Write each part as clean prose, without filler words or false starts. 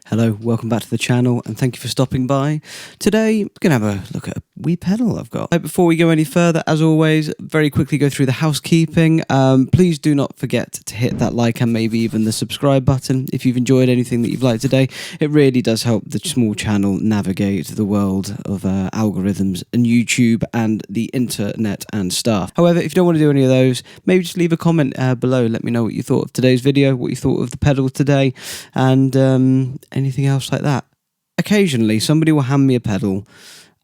Hello, welcome back to the channel and thank you for stopping by. Today, we're going to have a look at a wee pedal I've got. Before we go any further, as always, very quickly go through the housekeeping. Please do not forget to hit that like and maybe even the subscribe button if you've enjoyed anything that you've liked today. It really does help the small channel navigate the world of algorithms and YouTube and the internet and stuff. However, if you don't want to do any of those, maybe just leave a comment below. Let me know what you thought of today's video, what you thought of the pedal today, and anything else like that. Occasionally, somebody will hand me a pedal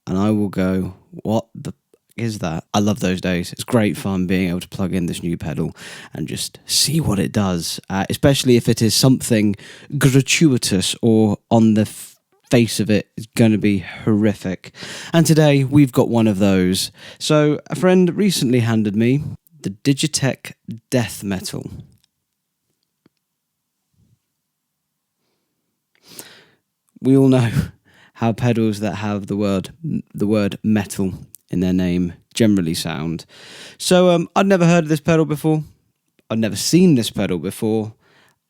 and I will go, what the is that? I love those days. It's great fun being able to plug in this new pedal and just see what it does, especially if it is something gratuitous or on the face of it is going to be horrific. And today we've got one of those. So a friend recently handed me the Digitech Death Metal. We all know how pedals that have the word metal in their name generally sound. So I'd never heard of this pedal before. I'd never seen this pedal before.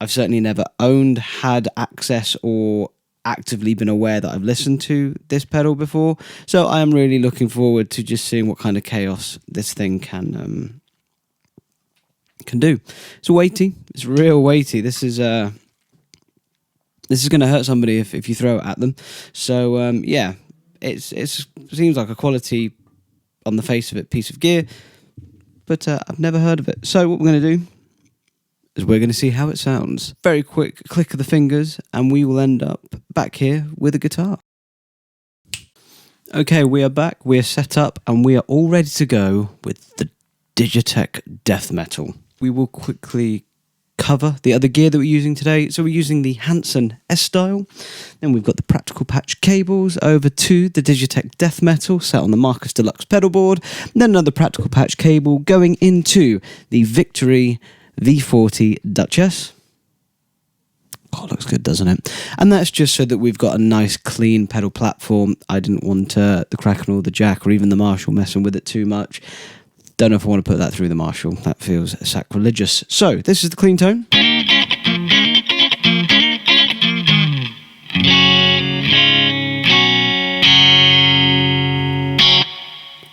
I've certainly never owned, had access, or actively been aware that I've listened to this pedal before. So I am really looking forward to just seeing what kind of chaos this thing can do. It's weighty. It's real weighty. This is going to hurt somebody if you throw it at them. So, yeah, it seems like a quality, on the face of it, piece of gear. But I've never heard of it. So what we're going to do is we're going to see how it sounds. Very quick click of the fingers, and we will end up back here with a guitar. Okay, we are back. We are set up, and we are all ready to go with the Digitech Death Metal. We will quickly cover the other gear that we're using today. So we're using the Hanson S-Style. Then we've got the practical patch cables over to the Digitech Death Metal set on the Marcus Deluxe pedal board. And then another practical patch cable going into the Victory V40 Duchess. God, looks good, doesn't it? And that's just so that we've got a nice clean pedal platform. I didn't want the Kraken or the Jack or even the Marshall messing with it too much. Don't know if I want to put that through the Marshall. That feels sacrilegious. So, this is the clean tone.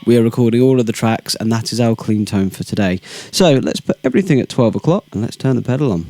We are recording all of the tracks, and that is our clean tone for today. So, let's put everything at 12 o'clock, and let's turn the pedal on.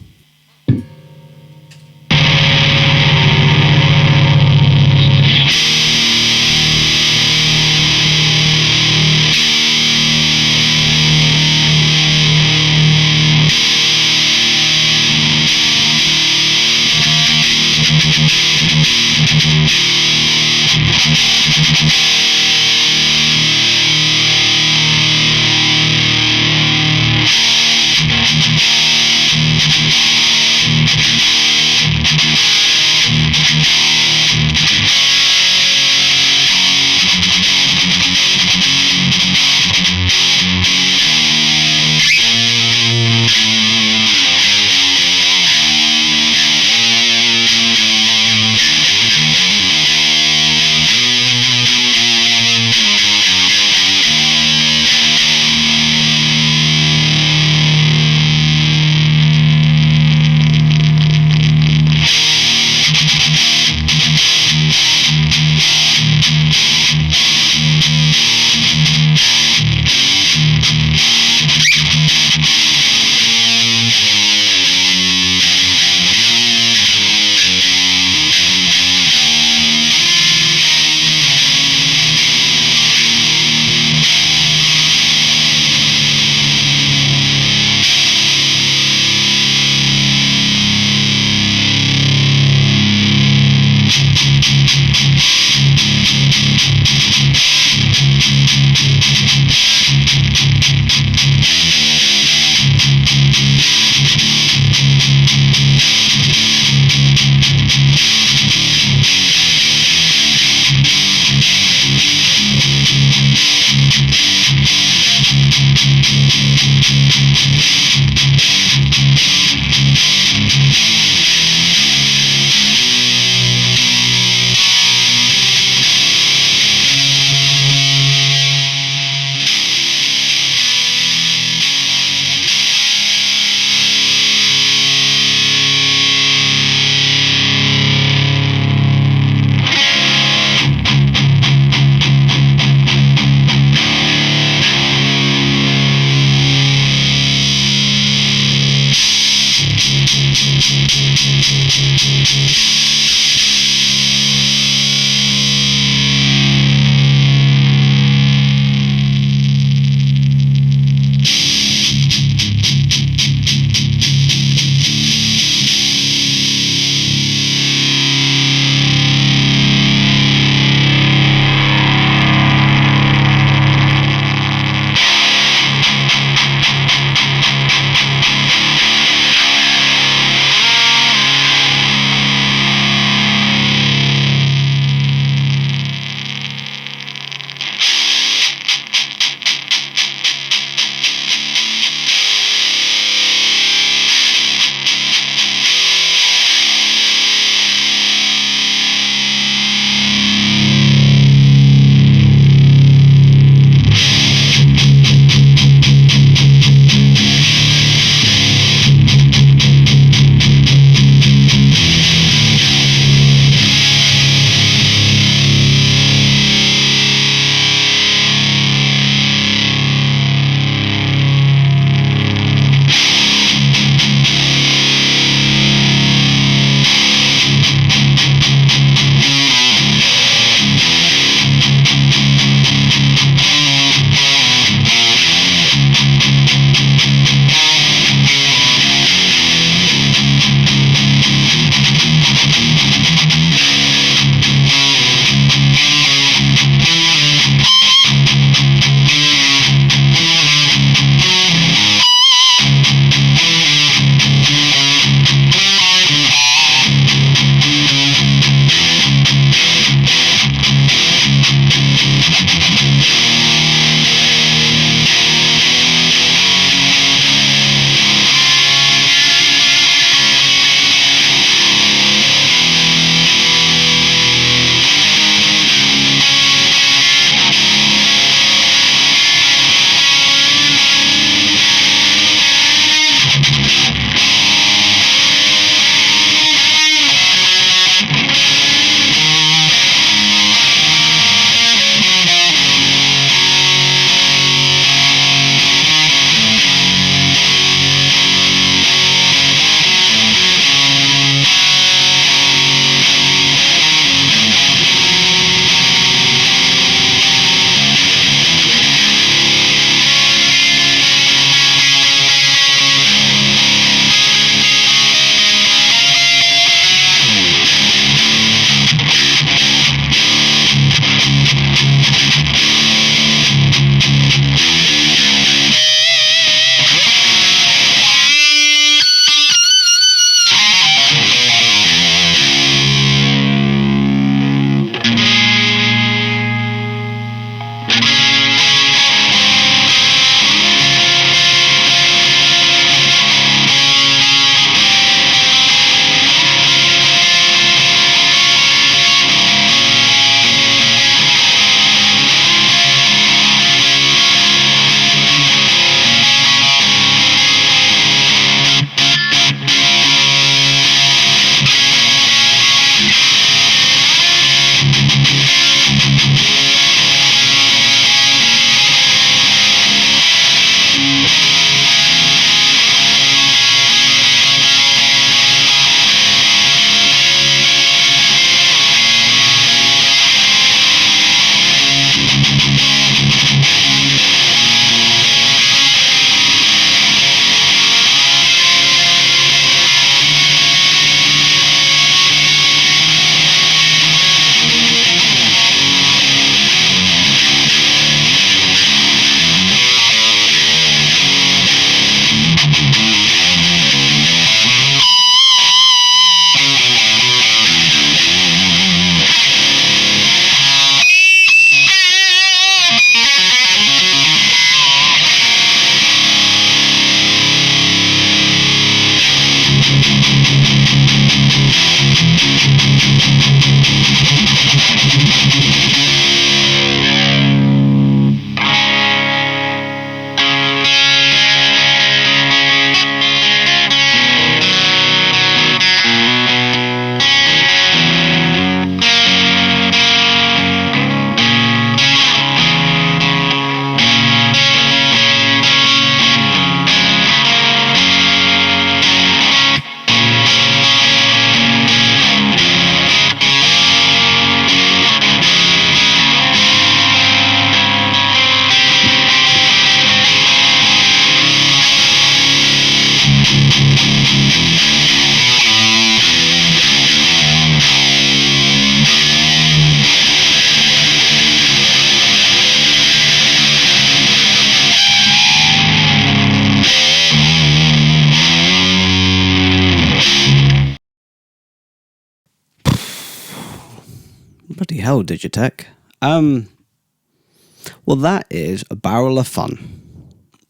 Bloody hell, Digitech. Well, that is a barrel of fun.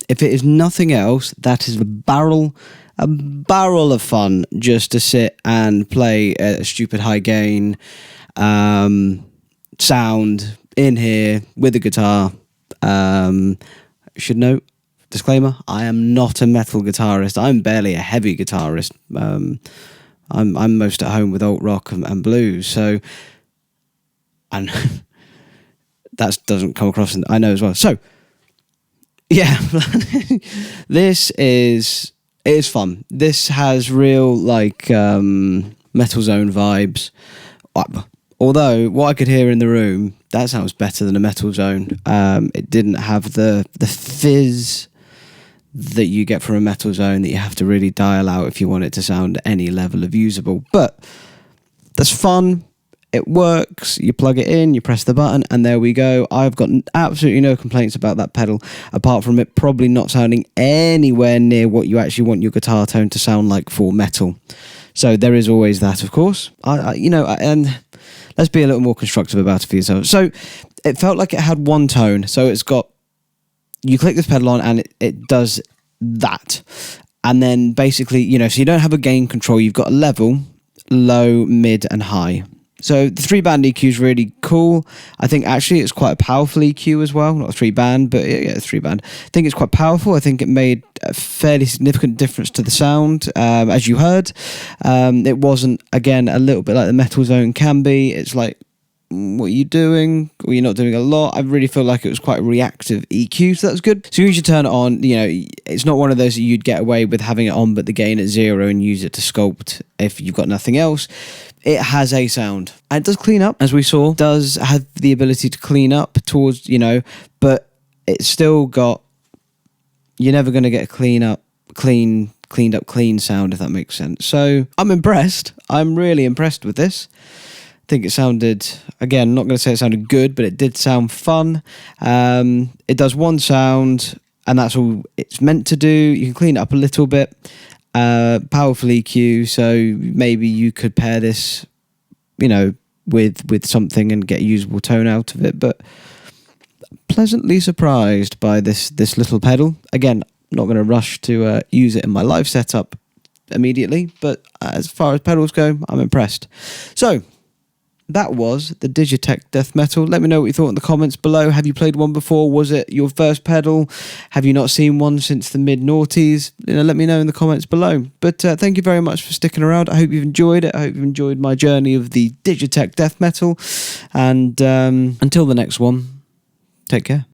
If it is nothing else, that is a barrel of fun just to sit and play a stupid high gain sound in here with a guitar. Should note, disclaimer, I am not a metal guitarist. I'm barely a heavy guitarist. I'm most at home with alt rock and blues. So, and that doesn't come across, I know as well. So, yeah, this is fun. This has real Metal Zone vibes. Although what I could hear in the room, that sounds better than a Metal Zone. It didn't have the fizz that you get from a Metal Zone that you have to really dial out if you want it to sound any level of usable. But that's fun. It works. You plug it in, you press the button, and there we go. I've got absolutely no complaints about that pedal, apart from it probably not sounding anywhere near what you actually want your guitar tone to sound like for metal. So there is always that, of course. And let's be a little more constructive about it for yourself. So it felt like it had one tone. So it's got, you click this pedal on and it does that. And then basically, so you don't have a gain control. You've got a level, low, mid, and high. So the 3-band EQ is really cool. I think actually it's quite a powerful EQ as well. Not a 3-band, but yeah, it's 3-band. I think it's quite powerful. I think it made a fairly significant difference to the sound, as you heard. It wasn't, again, a little bit like the Metal Zone can be. It's like, what are you doing? Or you're not doing a lot. I really feel like it was quite a reactive EQ, so that was good. So you should turn it on. It's not one of those that you'd get away with having it on, but the gain at 0 and use it to sculpt if you've got nothing else. It has a sound. And it does clean up, as we saw. It does have the ability to clean up towards, but it's still got, you're never going to get a cleaned up clean sound, if that makes sense. So I'm impressed. I'm really impressed with this. I think it sounded, again, I'm not going to say it sounded good, but it did sound fun. It does one sound, and that's all it's meant to do. You can clean it up a little bit. Powerful EQ, so maybe you could pair this, with something and get a usable tone out of it. But pleasantly surprised by this little pedal. Again, not going to rush to use it in my live setup immediately, but as far as pedals go, I'm impressed. So that was the Digitech Death Metal. Let me know what you thought in the comments below. Have you played one before? Was it your first pedal? Have you not seen one since the mid-noughties? Let me know in the comments below. But thank you very much for sticking around. I hope you've enjoyed it. I hope you've enjoyed my journey of the Digitech Death Metal. And until the next one, take care.